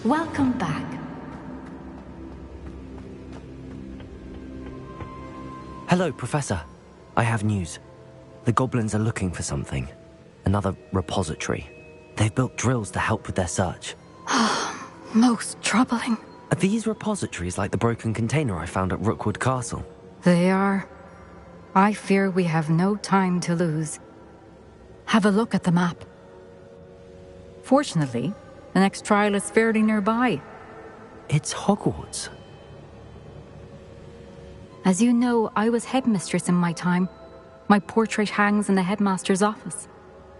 Welcome back. Hello, Professor. I have news. The goblins are looking for something. Another repository. They've built drills to help with their search. Most troubling. Are these repositories like the broken container I found at Rookwood Castle? They are. I fear we have no time to lose. Have a look at the map. Fortunately, the next trial is fairly nearby. It's Hogwarts. As you know, I was headmistress in my time. My portrait hangs in the headmaster's office.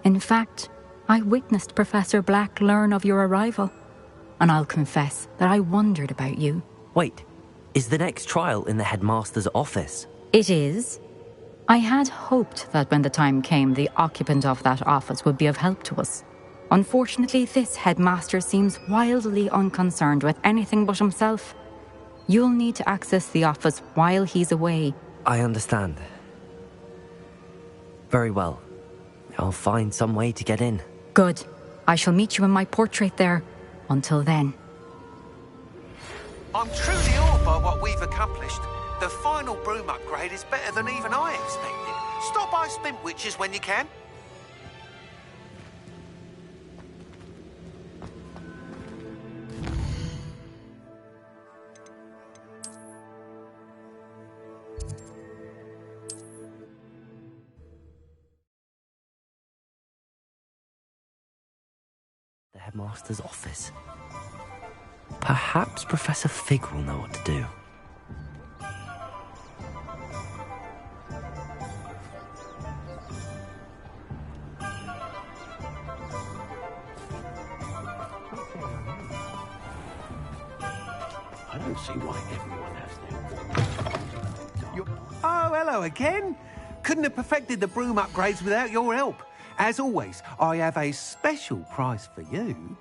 In fact, I witnessed Professor Black learn of your arrival. And I'll confess that I wondered about you. Wait, is the next trial in the headmaster's office? It is. I had hoped that when the time came, the occupant of that office would be of help to us. Unfortunately, this headmaster seems wildly unconcerned with anything but himself. You'll need to access the office while he's away. I understand. Very well. I'll find some way to get in. Good. I shall meet you in my portrait there. Until then. I'm truly awed by what we've accomplished. The final broom upgrade is better than even I expected. Stop by Spintwitches when you can. The headmaster's office. Perhaps Professor Fig will know what to do. I don't see why everyone has their... Oh, hello again. Couldn't have perfected the broom upgrades without your help. As always, I have a special prize for you.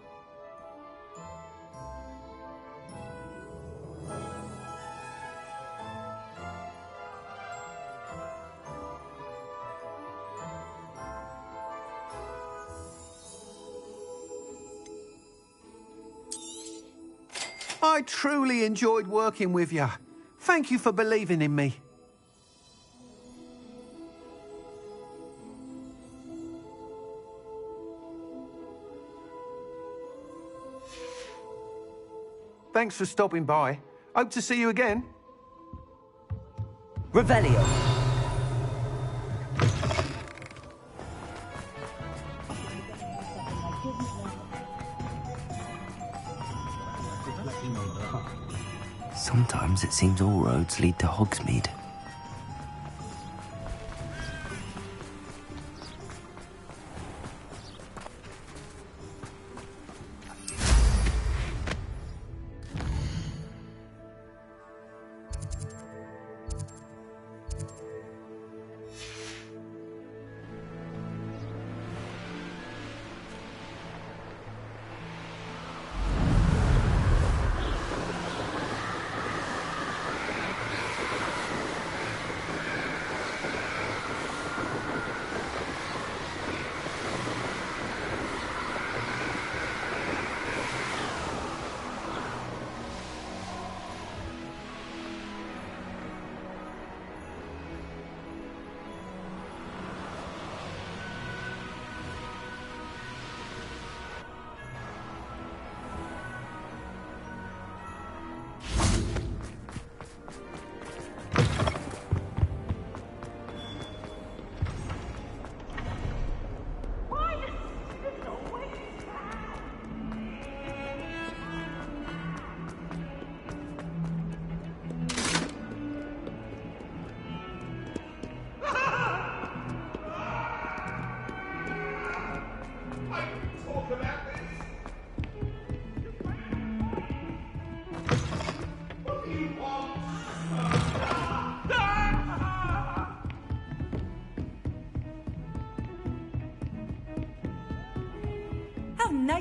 I truly enjoyed working with you. Thank you for believing in me. Thanks for stopping by. Hope to see you again. Revelio. Sometimes it seems all roads lead to Hogsmeade.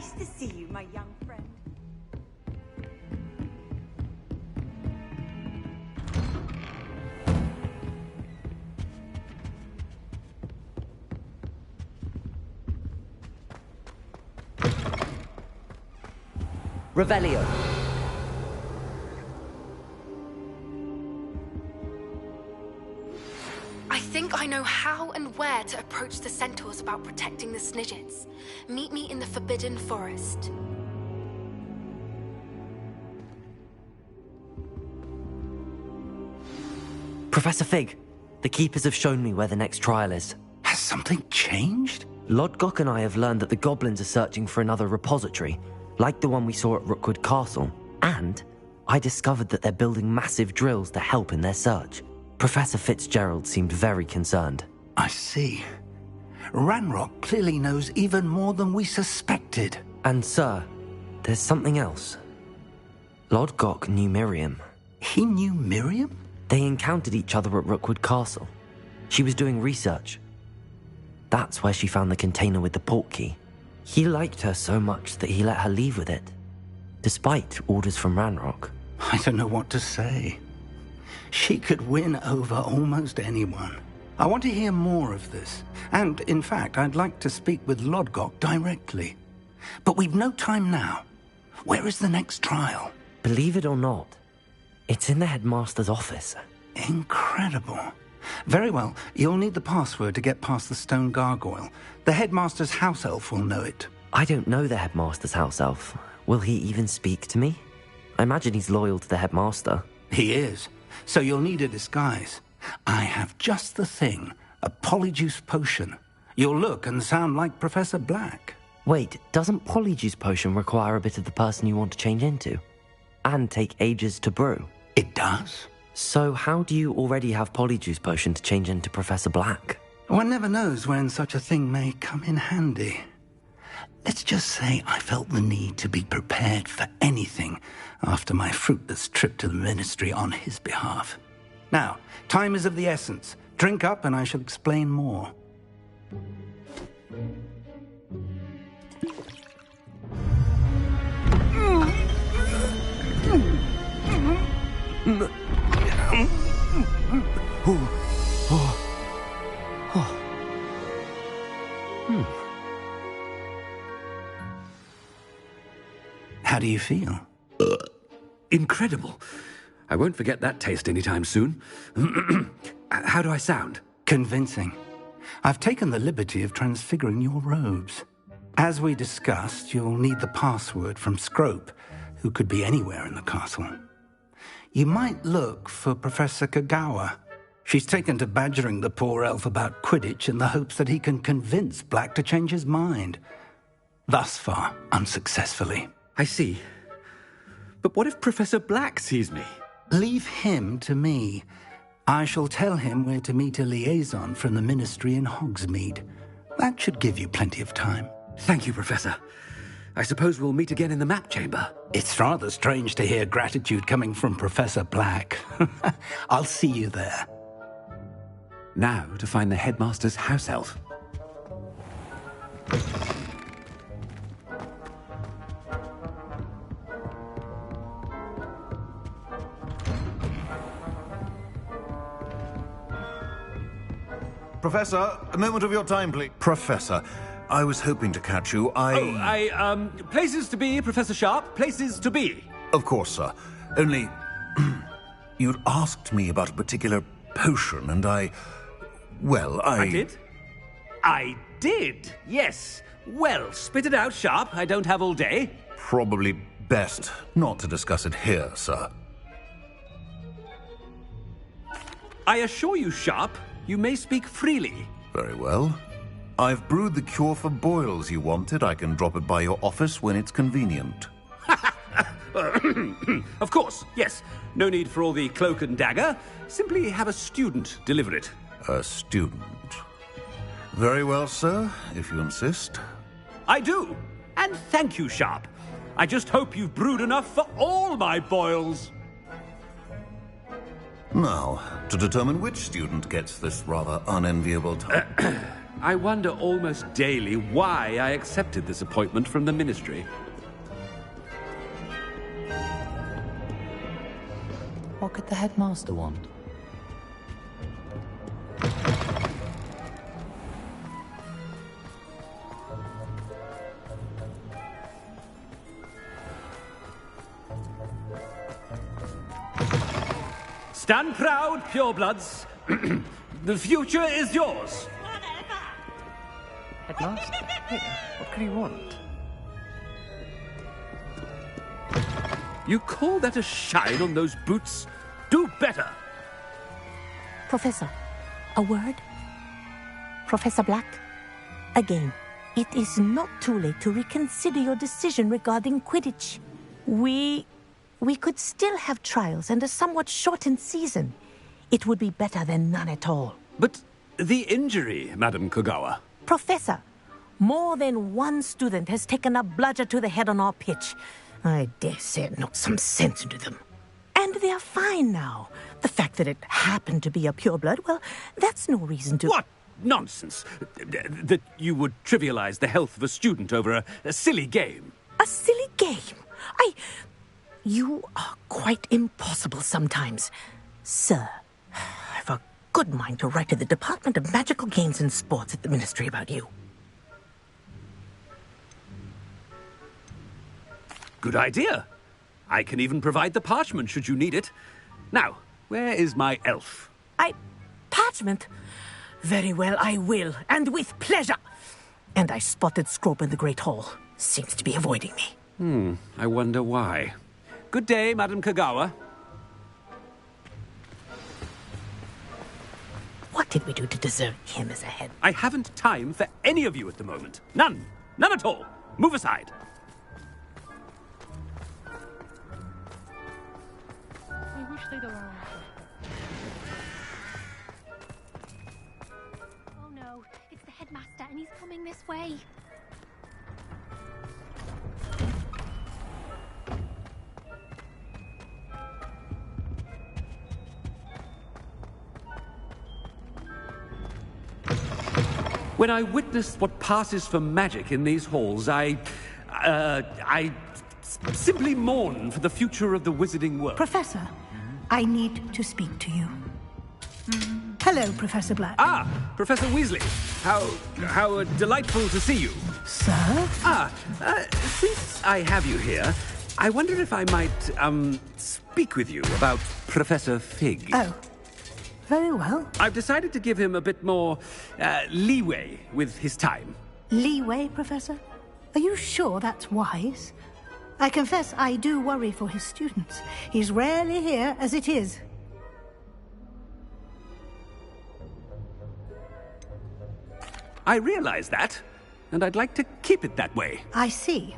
Nice to see you, my young friend. Revelio. I think I know how and where to approach the centaurs about protecting the Snidgets. Meet me in the Forbidden Forest. Professor Fig, the Keepers have shown me where the next trial is. Has something changed? Lodgok and I have learned that the goblins are searching for another repository, like the one we saw at Rookwood Castle. And I discovered that they're building massive drills to help in their search. Professor Fitzgerald seemed very concerned. I see. Ranrock clearly knows even more than we suspected. And sir, there's something else. Lodgok knew Miriam. He knew Miriam? They encountered each other at Rookwood Castle. She was doing research. That's where she found the container with the portkey. He liked her so much that he let her leave with it, despite orders from Ranrock. I don't know what to say. She could win over almost anyone. I want to hear more of this. And, in fact, I'd like to speak with Lodgok directly. But we've no time now. Where is the next trial? Believe it or not, it's in the headmaster's office. Incredible. Very well. You'll need the password to get past the stone gargoyle. The headmaster's house elf will know it. I don't know the headmaster's house elf. Will he even speak to me? I imagine he's loyal to the headmaster. He is. So you'll need a disguise. I have just the thing. A polyjuice potion. You'll look and sound like Professor Black. Wait, doesn't Polyjuice Potion require a bit of the person you want to change into? And take ages to brew? It does. So how do you already have Polyjuice Potion to change into Professor Black? One never knows when such a thing may come in handy. Let's just say I felt the need to be prepared for anything after my fruitless trip to the ministry on his behalf. Now, time is of the essence. Drink up and I shall explain more. How do you feel? Incredible. I won't forget that taste anytime soon. How do I sound? Convincing. I've taken the liberty of transfiguring your robes. As we discussed, you'll need the password from Scrope, who could be anywhere in the castle. You might look for Professor Kagawa. She's taken to badgering the poor elf about Quidditch in the hopes that he can convince Black to change his mind. Thus far, unsuccessfully. I see. But what if Professor Black sees me? Leave him to me. I shall tell him where to meet a liaison from the ministry in Hogsmeade. That should give you plenty of time. Thank you, Professor. I suppose we'll meet again in the map chamber. It's rather strange to hear gratitude coming from Professor Black. I'll see you there. Now to find the headmaster's house elf. Professor, a moment of your time, please. Professor, I was hoping to catch you. Places to be, Professor Sharp. Places to be. Of course, sir. Only, you'd asked me about a particular potion, and I did? I did, yes. Well, spit it out, Sharp. I don't have all day. Probably best not to discuss it here, sir. I assure you, Sharp, you may speak freely. Very well. I've brewed the cure for boils you wanted. I can drop it by your office when it's convenient. Of course, yes. No need for all the cloak and dagger. Simply have a student deliver it. A student. Very well, sir, if you insist. I do. And thank you, Sharp. I just hope you've brewed enough for all my boils. Now, to determine which student gets this rather unenviable task. I wonder almost daily why I accepted this appointment from the Ministry. What could the headmaster want? Stand proud, purebloods. The future is yours. Headmaster? Here, what could he want? You call that a shine on those boots? Do better! Professor, a word? Professor Black? Again, it is not too late to reconsider your decision regarding Quidditch. We could still have trials and a somewhat shortened season. It would be better than none at all. But the injury, Madam Kogawa. Professor, more than one student has taken a bludger to the head on our pitch. I dare say it knocked some sense into them. And they're fine now. The fact that it happened to be a pureblood, well, that's no reason to... What nonsense! That you would trivialize the health of a student over a silly game. A silly game? You are quite impossible sometimes. Sir, I've a good mind to write to the Department of Magical Games and Sports at the Ministry about you. Good idea. I can even provide the parchment should you need it. Now, where is my elf? Parchment? Very well, I will, and with pleasure. And I spotted Scrope in the Great Hall. Seems to be avoiding me. I wonder why. Good day, Madam Kogawa. What did we do to deserve him as a head? I haven't time for any of you at the moment. None. None at all. Move aside. I wish they'd allow us. Oh no, it's the headmaster and he's coming this way. When I witness what passes for magic in these halls, I simply mourn for the future of the wizarding world. Professor, I need to speak to you. Hello, Professor Black. Ah, Professor Weasley. How delightful to see you. Sir? Since I have you here, I wonder if I might, speak with you about Professor Fig. Oh, very well. I've decided to give him a bit more, leeway with his time. Leeway, Professor? Are you sure that's wise? I confess I do worry for his students. He's rarely here as it is. I realize that, and I'd like to keep it that way. I see.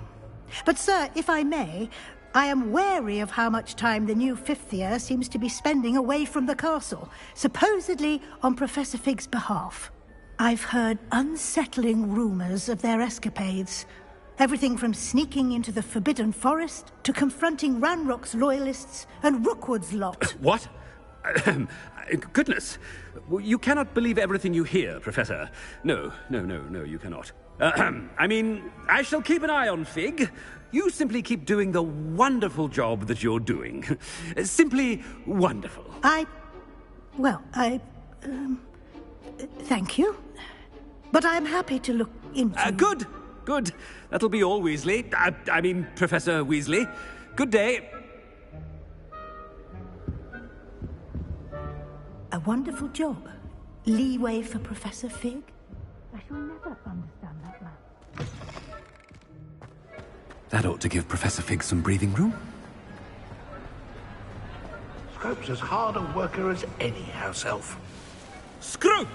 But, sir, if I may, I am wary of how much time the new fifth year seems to be spending away from the castle, supposedly on Professor Fig's behalf. I've heard unsettling rumors of their escapades. Everything from sneaking into the Forbidden Forest to confronting Ranrock's loyalists and Rookwood's lot. What? Goodness. You cannot believe everything you hear, Professor. No, you cannot. I mean, I shall keep an eye on Fig. You simply keep doing the wonderful job that you're doing. Simply wonderful. Thank you. But I'm happy to look into... Good. That'll be all, Weasley. I mean, Professor Weasley. Good day. A wonderful job. Leeway for Professor Fig? I shall never understand that man. That ought to give Professor Fig some breathing room. Scrope's as hard a worker as any house elf. Scrope!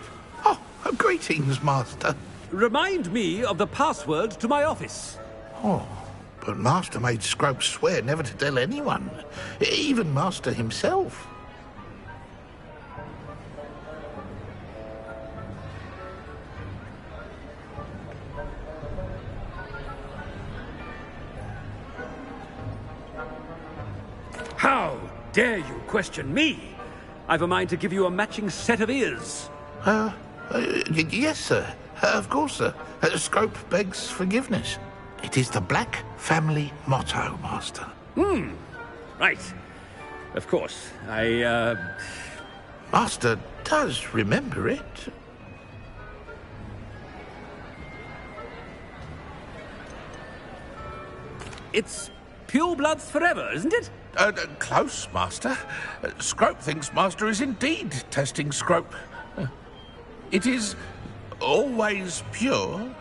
Oh, greetings, Master. Remind me of the password to my office. Oh, but Master made Scrope swear never to tell anyone, even Master himself. How dare you question me? I've a mind to give you a matching set of ears. Yes, sir. Of course, sir. Scrope begs forgiveness. It is the Black family motto, Master. Right. Of course. Master does remember it. It's pure bloods forever, isn't it? Close, Master. Scrope thinks Master is indeed testing Scrope. It is always pure.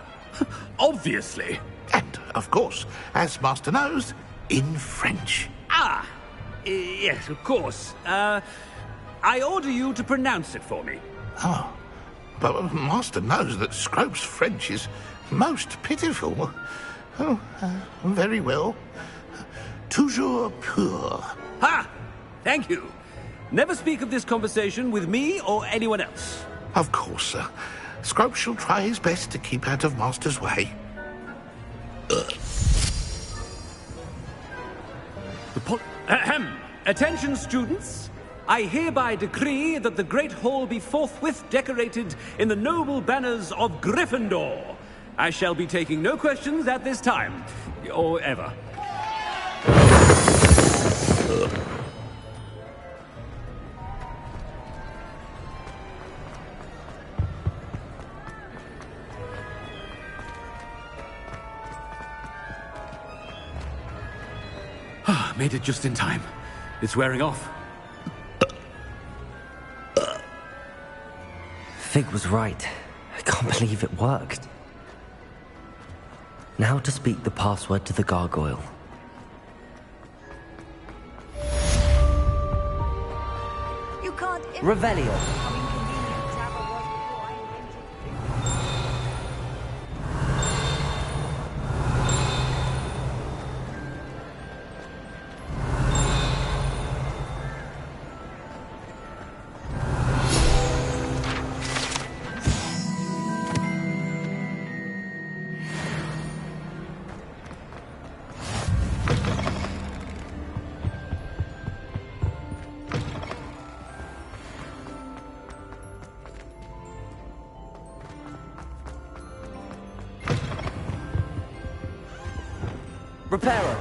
Obviously. And, of course, as Master knows, in French. Yes, of course. I order you to pronounce it for me. Oh, but Master knows that Scrope's French is most pitiful. Oh, very well. Toujours pur. Ha! Thank you. Never speak of this conversation with me or anyone else. Of course, sir. Scrope shall try his best to keep out of Master's way. Attention, students. I hereby decree that the Great Hall be forthwith decorated in the noble banners of Gryffindor. I shall be taking no questions at this time, or ever. Made it just in time. It's wearing off. Fig was right. I can't believe it worked. Now to speak the password to the gargoyle. You can't... Revelio. Reparo.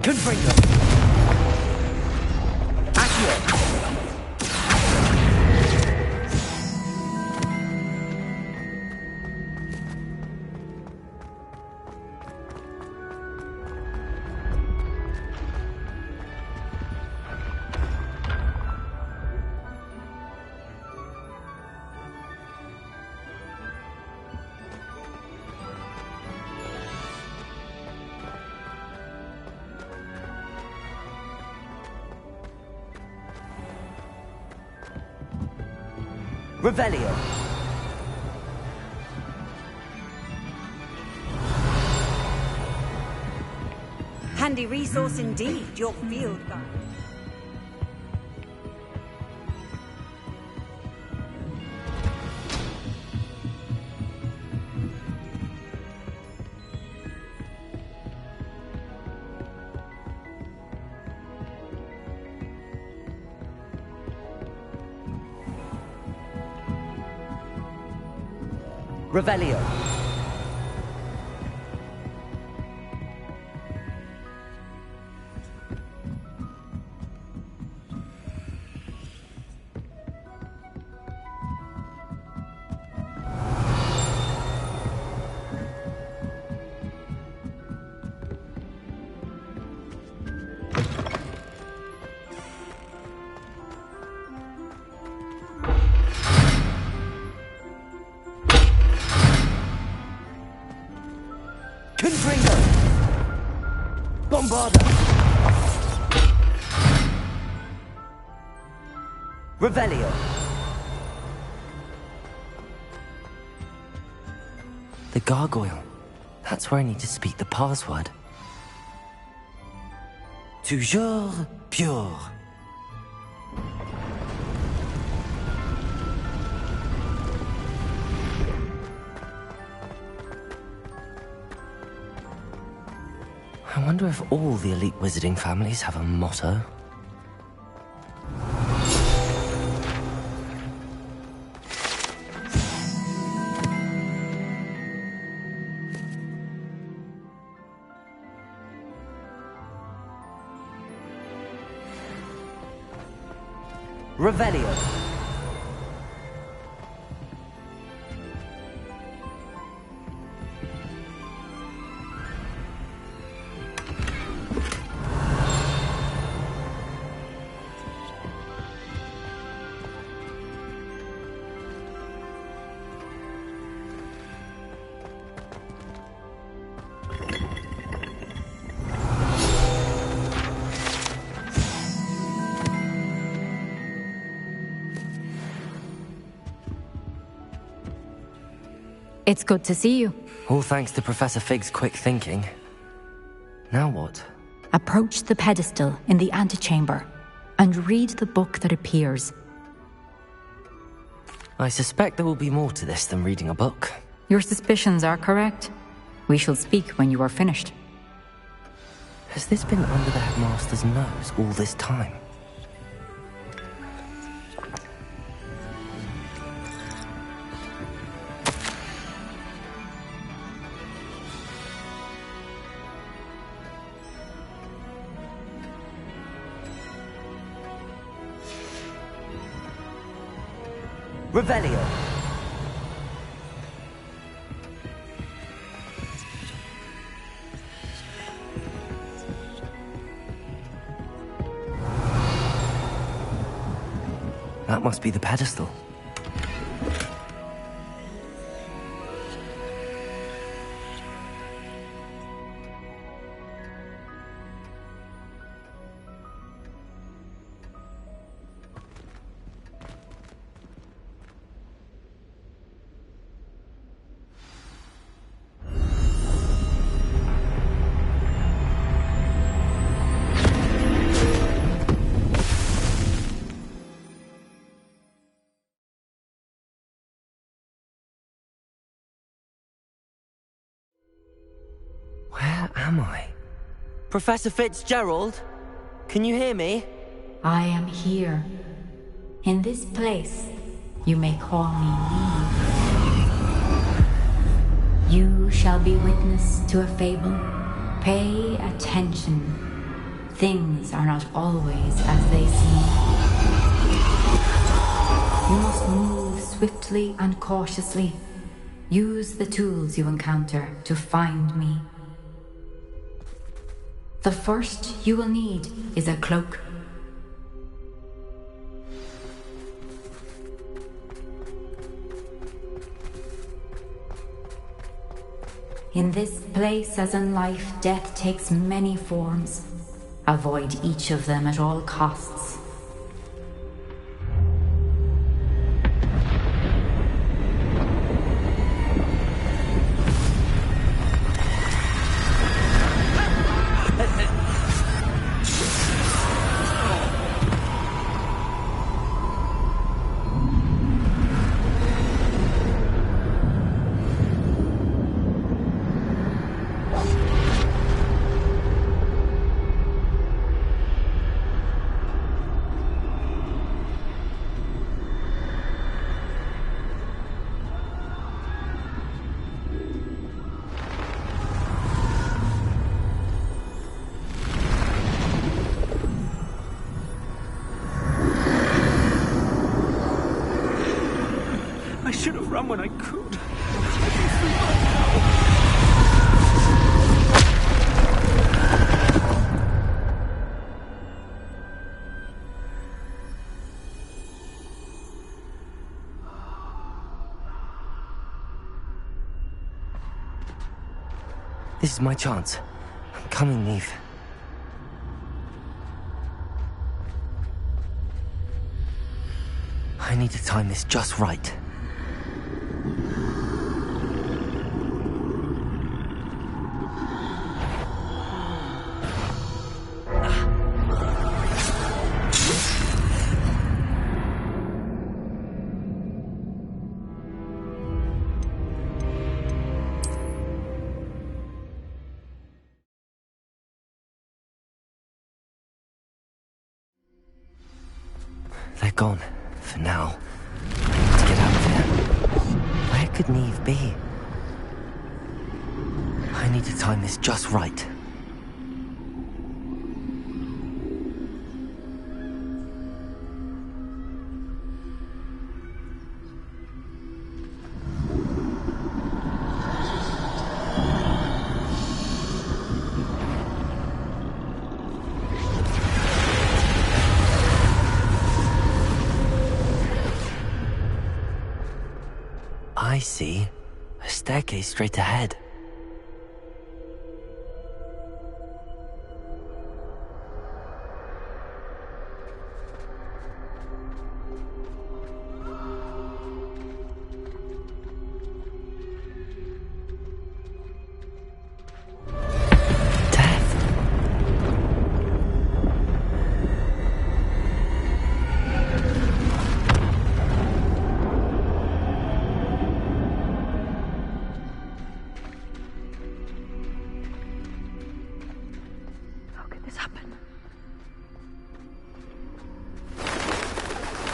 Confringo. Accio. Revelio. Handy resource indeed, your field guide. Revelio. Bombarda! Revelio! The gargoyle. That's where I need to speak the password. Toujours pure. I wonder if all the elite wizarding families have a motto. Revelio. It's good to see you. All thanks to Professor Fig's quick thinking. Now what? Approach the pedestal in the antechamber and read the book that appears. I suspect there will be more to this than reading a book. Your suspicions are correct. We shall speak when you are finished. Has this been under the headmaster's nose all this time? Revelio. That must be the pedestal. Where am I? Professor Fitzgerald? Can you hear me? I am here. In this place, you may call me Neve. You shall be witness to a fable. Pay attention. Things are not always as they seem. You must move swiftly and cautiously. Use the tools you encounter to find me. The first you will need is a cloak. In this place, as in life, death takes many forms. Avoid each of them at all costs. I should have run when I could. This is my chance. I'm coming, Neve. I need to time this just right. They're gone, for now. I need to get out of here. Where could Neve be? I need to time this just right. I see. A staircase straight ahead.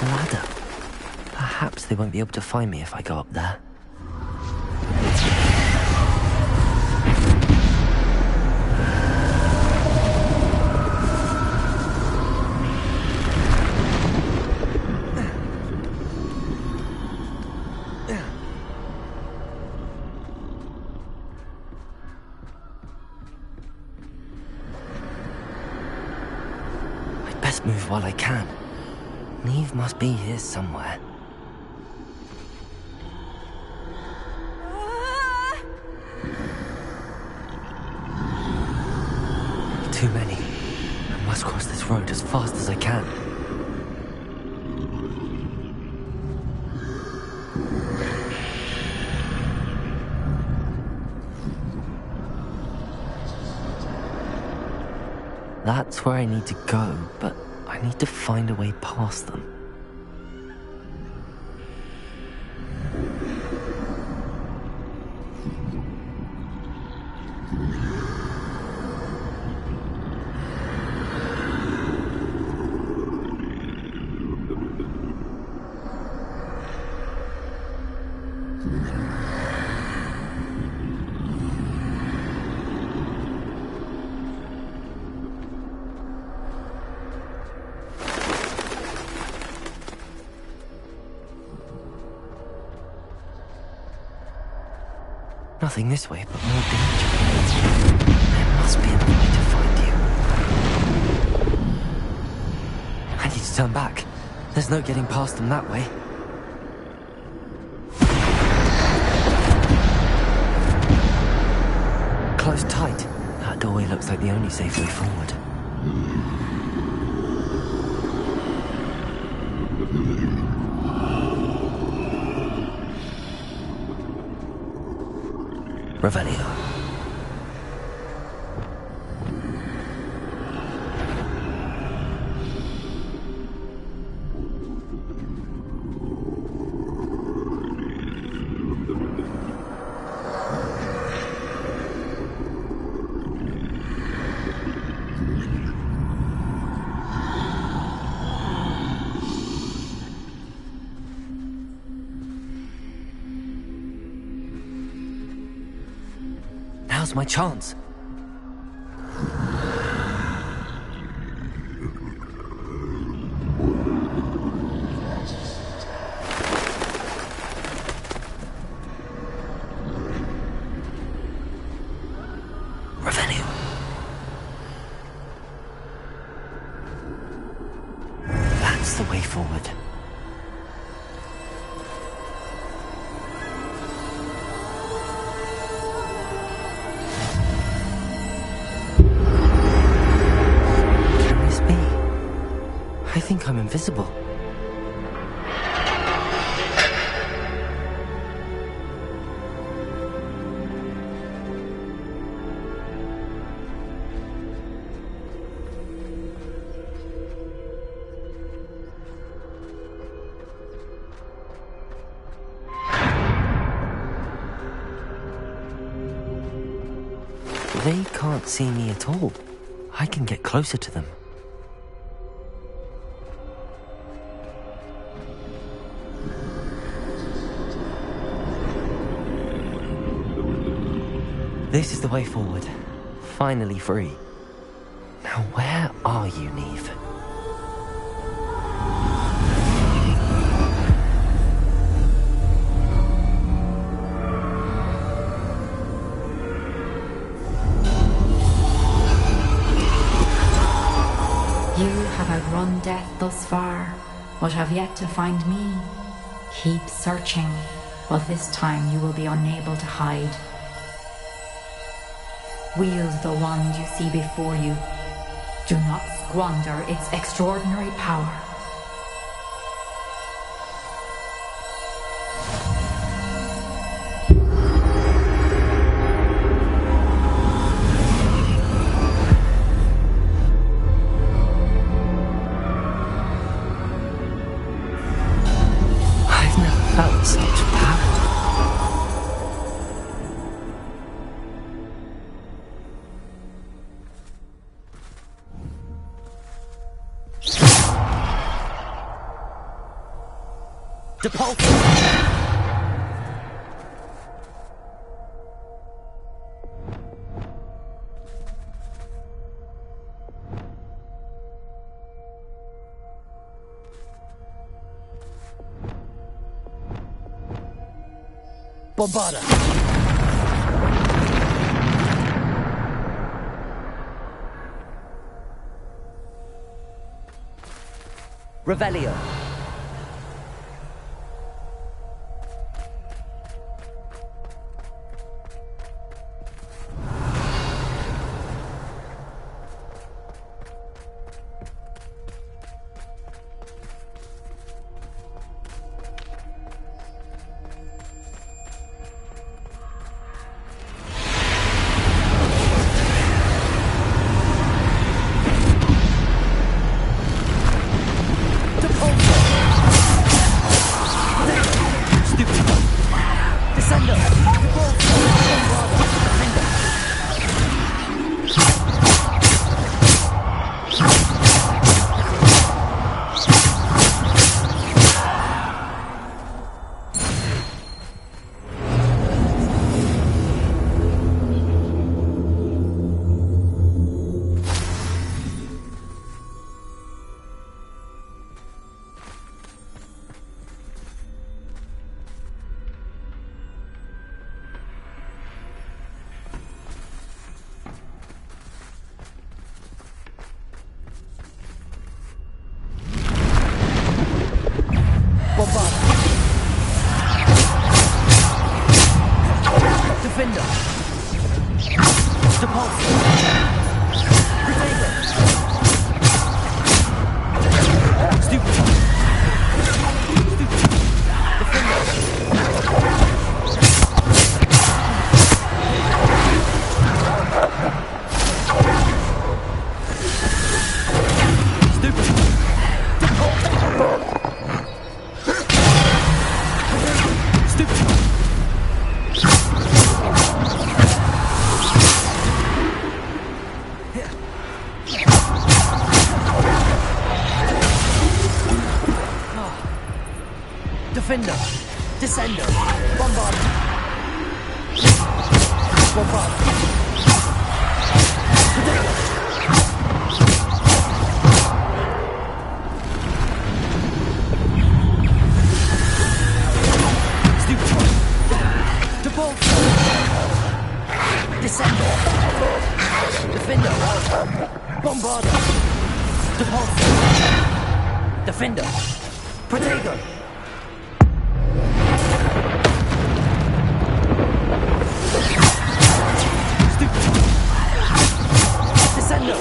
Ladder. Perhaps they won't be able to find me if I go up there. I'd best move while I can. Neve must be here somewhere. Too many. I must cross this road as fast as I can. That's where I need to go, but I need to find a way past them. Nothing this way, but more danger. There must be another way to find you. I need to turn back. There's no getting past them that way. Close tight. That doorway looks like the only safe way forward. Revelio. Now's my chance. Revelio. That's the way forward. I think I'm invisible. They can't see me at all. I can get closer to them. This is the way forward. Finally free. Now where are you, Neve? You have outrun death thus far, but have yet to find me. Keep searching, but this time you will be unable to hide. Wield the wand you see before you. Do not squander its extraordinary power. I've never felt such power. Bombarda! Revelio! Defender! Descender! Bombard! Bombard! Descender! Defender! Bombarder! Depulsor! Defender! Protego! Descender!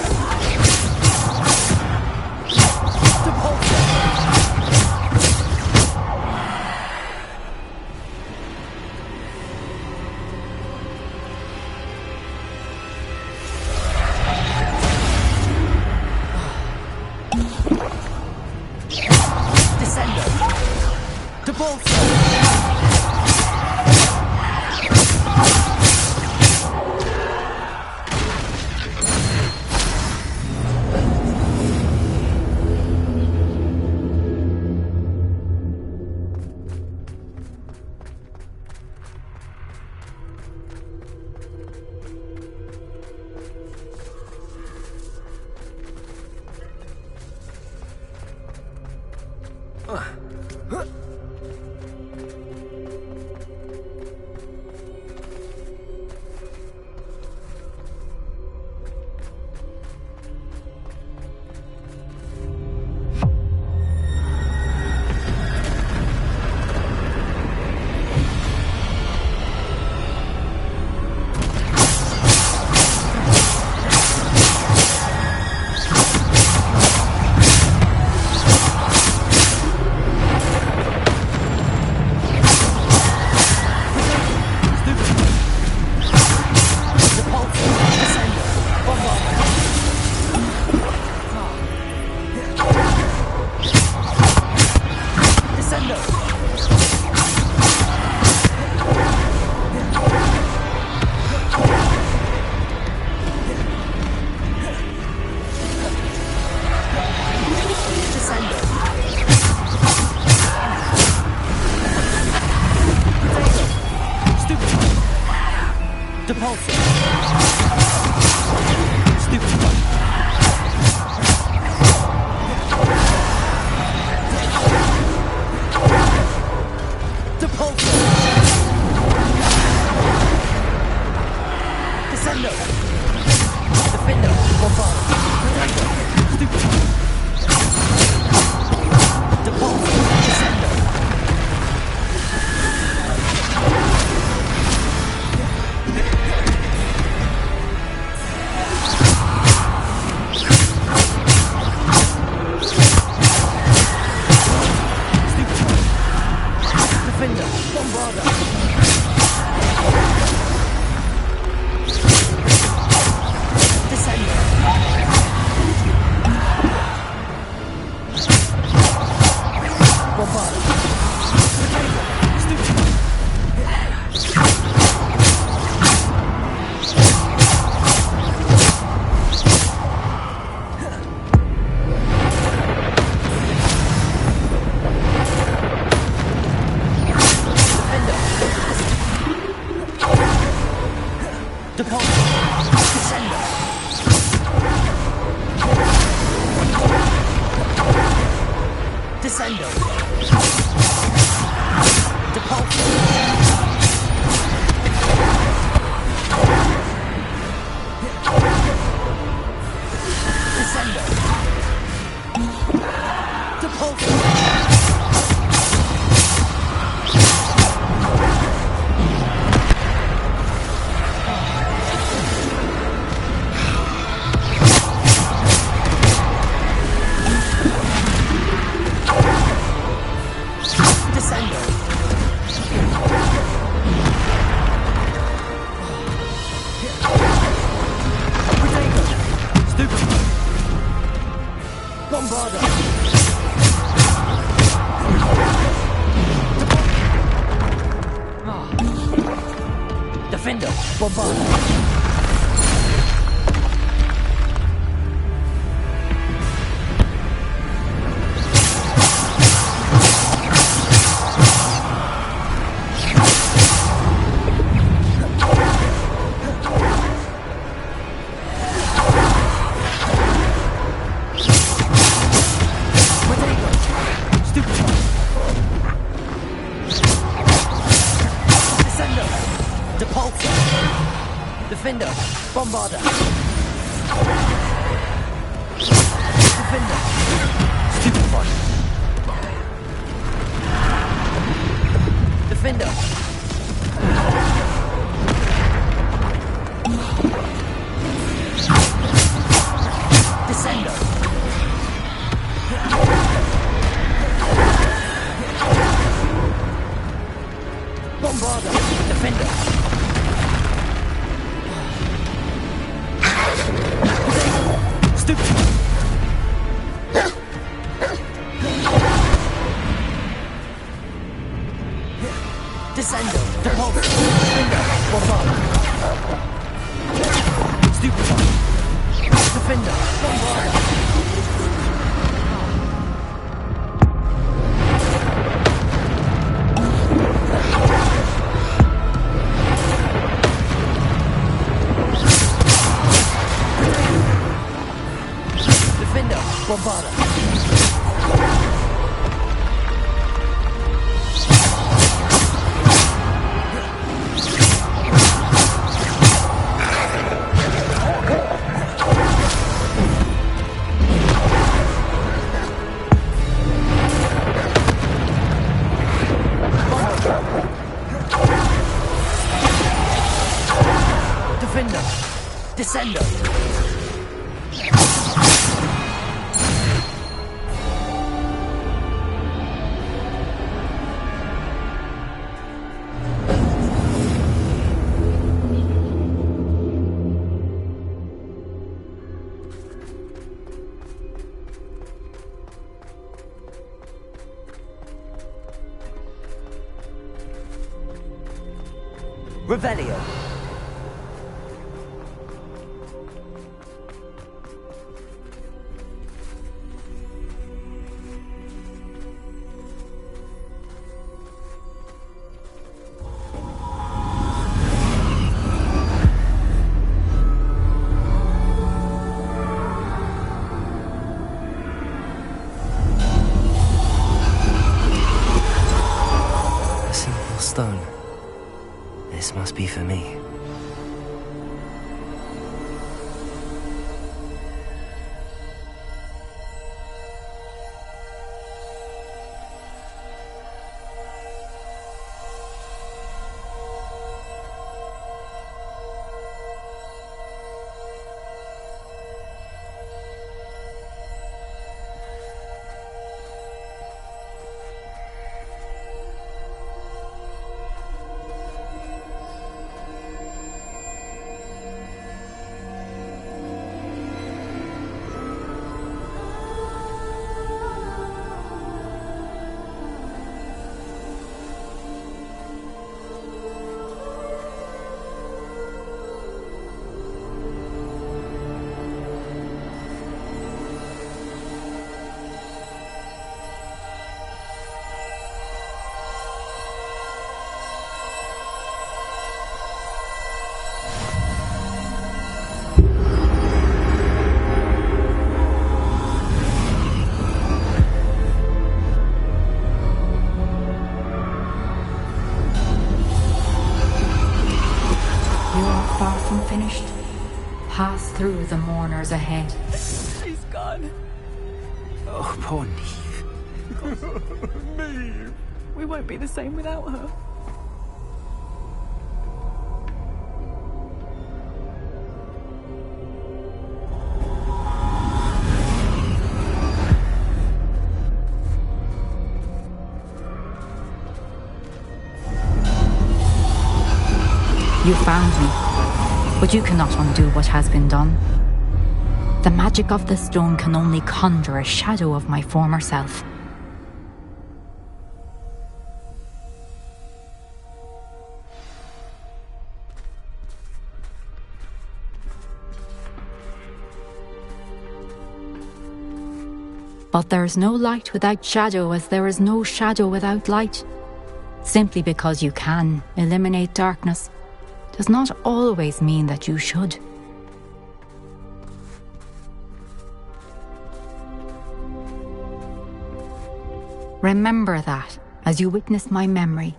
Depulsor! Descendo! Revelio. A simple stone. This must be for me. Far from finished. Pass through the mourners ahead. She's gone. Oh, poor Neve. Neve. We won't be the same without her. You found me, but you cannot undo what has been done. The magic of the stone can only conjure a shadow of my former self. But there is no light without shadow, as there is no shadow without light. Simply because you can eliminate darkness does not always mean that you should. Remember that as you witness my memory.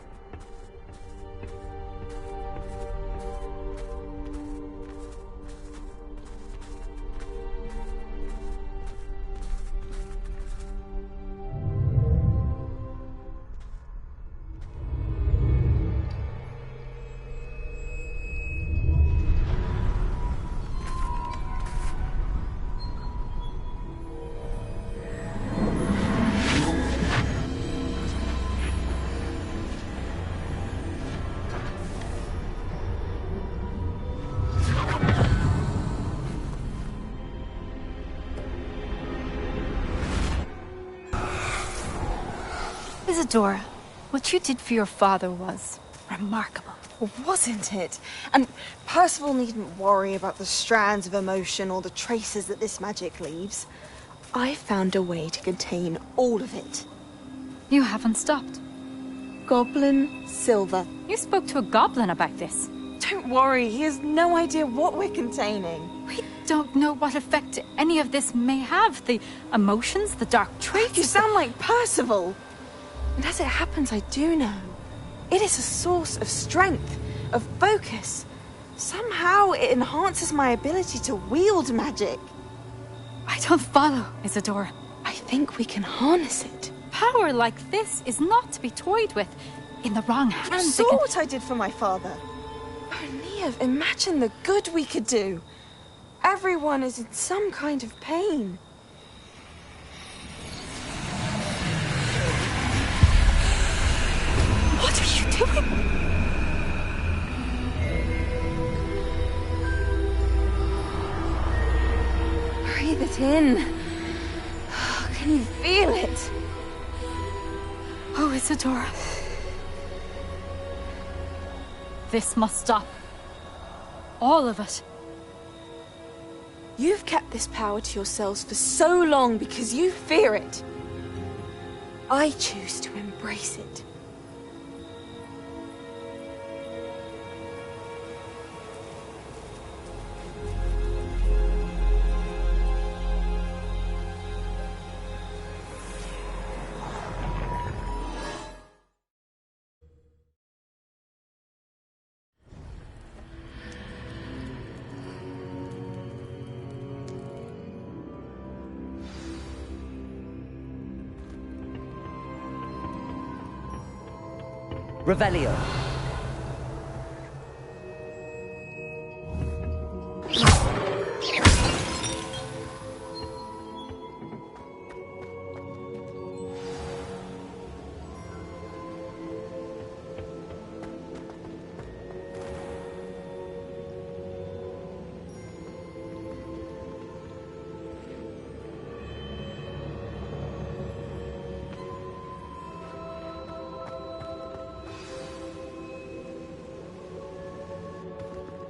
Isadora, what you did for your father was remarkable. Well, wasn't it? And Percival needn't worry about the strands of emotion or the traces that this magic leaves. I found a way to contain all of it. You haven't stopped. Goblin silver. You spoke to a goblin about this. Don't worry, he has no idea what we're containing. We don't know what effect any of this may have. The emotions, the dark traits. You sound like Percival. And as it happens, I do know. It is a source of strength, of focus. Somehow it enhances my ability to wield magic. I don't follow, Isadora. I think we can harness it. Power like this is not to be toyed with. In the wrong hands, You saw what I did for my father. Oh, Neve, imagine the good we could do. Everyone is in some kind of pain. What are you doing? Breathe it in. Can you feel it? Oh, Isadora. This must stop. All of it. You've kept this power to yourselves for so long because you fear it. I choose to embrace it. Revelio.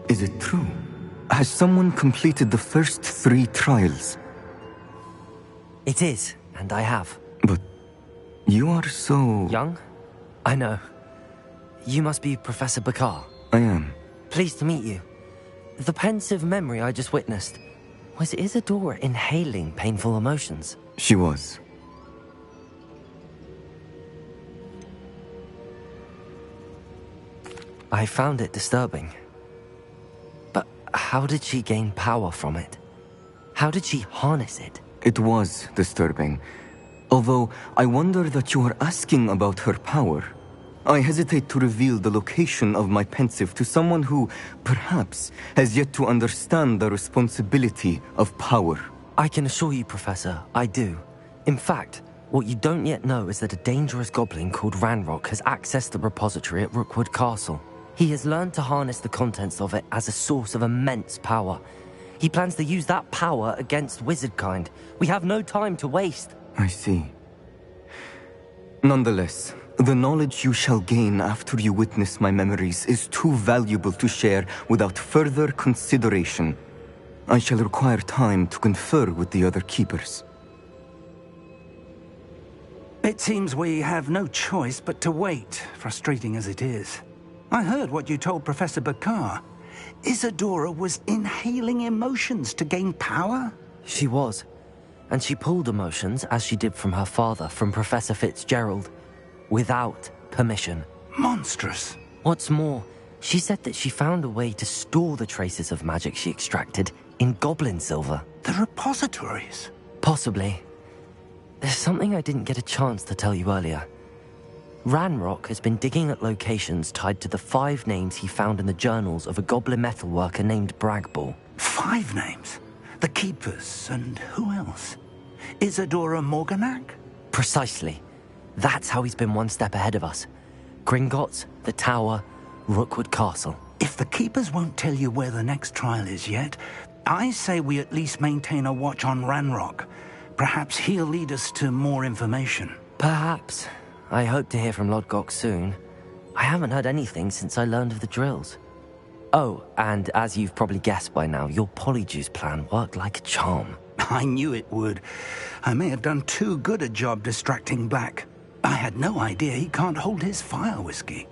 Is it true? Has someone completed the first 3 trials? It is, and I have. But you are so... Young? I know. You must be Professor Bakar. I am. Pleased to meet you. The pensive memory I just witnessed, was Isadora inhaling painful emotions? She was. I found it disturbing. But how did she gain power from it? How did she harness it? It was disturbing. Although I wonder that you are asking about her power. I hesitate to reveal the location of my pensive to someone who, perhaps, has yet to understand the responsibility of power. I can assure you, Professor, I do. In fact, what you don't yet know is that a dangerous goblin called Ranrock has accessed the repository at Rookwood Castle. He has learned to harness the contents of it as a source of immense power. He plans to use that power against wizardkind. We have no time to waste. I see. Nonetheless, the knowledge you shall gain after you witness my memories is too valuable to share without further consideration. I shall require time to confer with the other keepers. It seems we have no choice but to wait, frustrating as it is. I heard what you told Professor Bakar. Isadora was inhaling emotions to gain power? She was. And she pulled emotions, as she did from her father, from Professor Fitzgerald, without permission. Monstrous. What's more, she said that she found a way to store the traces of magic she extracted in goblin silver. The repositories? Possibly. There's something I didn't get a chance to tell you earlier. Ranrock has been digging at locations tied to the 5 names he found in the journals of a goblin metalworker named Bragball. 5 names? The Keepers, and who else? Isadora Morganac? Precisely. That's how he's been one step ahead of us. Gringotts, the Tower, Rookwood Castle. If the Keepers won't tell you where the next trial is yet, I say we at least maintain a watch on Ranrock. Perhaps he'll lead us to more information. Perhaps. I hope to hear from Lodgok soon. I haven't heard anything since I learned of the drills. Oh, and as you've probably guessed by now, your Polyjuice plan worked like a charm. I knew it would. I may have done too good a job distracting Black. I had no idea he can't hold his fire whiskey.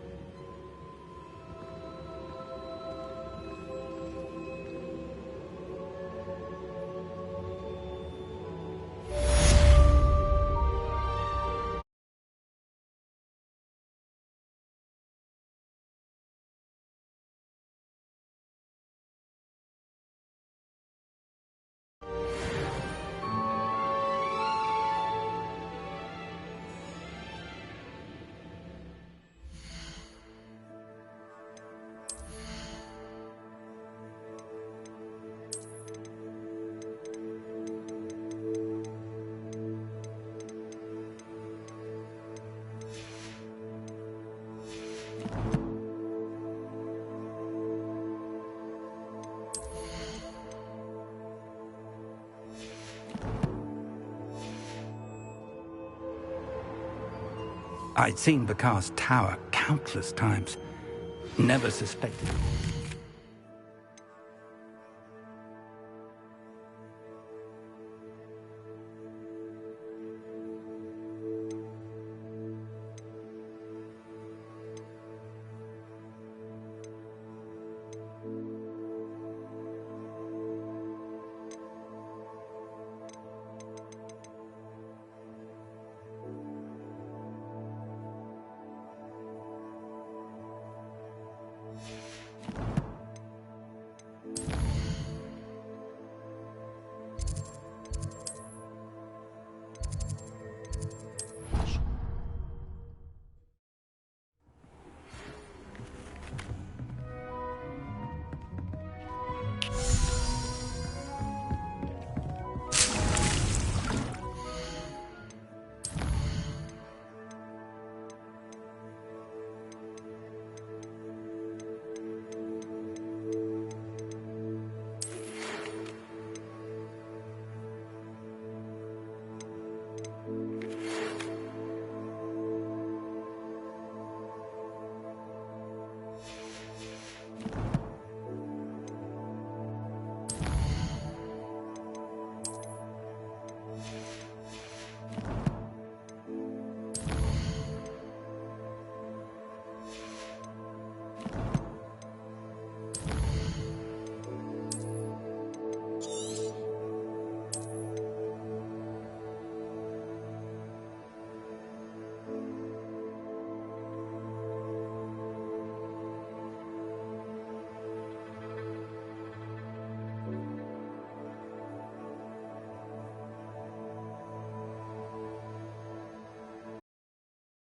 I'd seen Bakar's tower countless times. Never suspected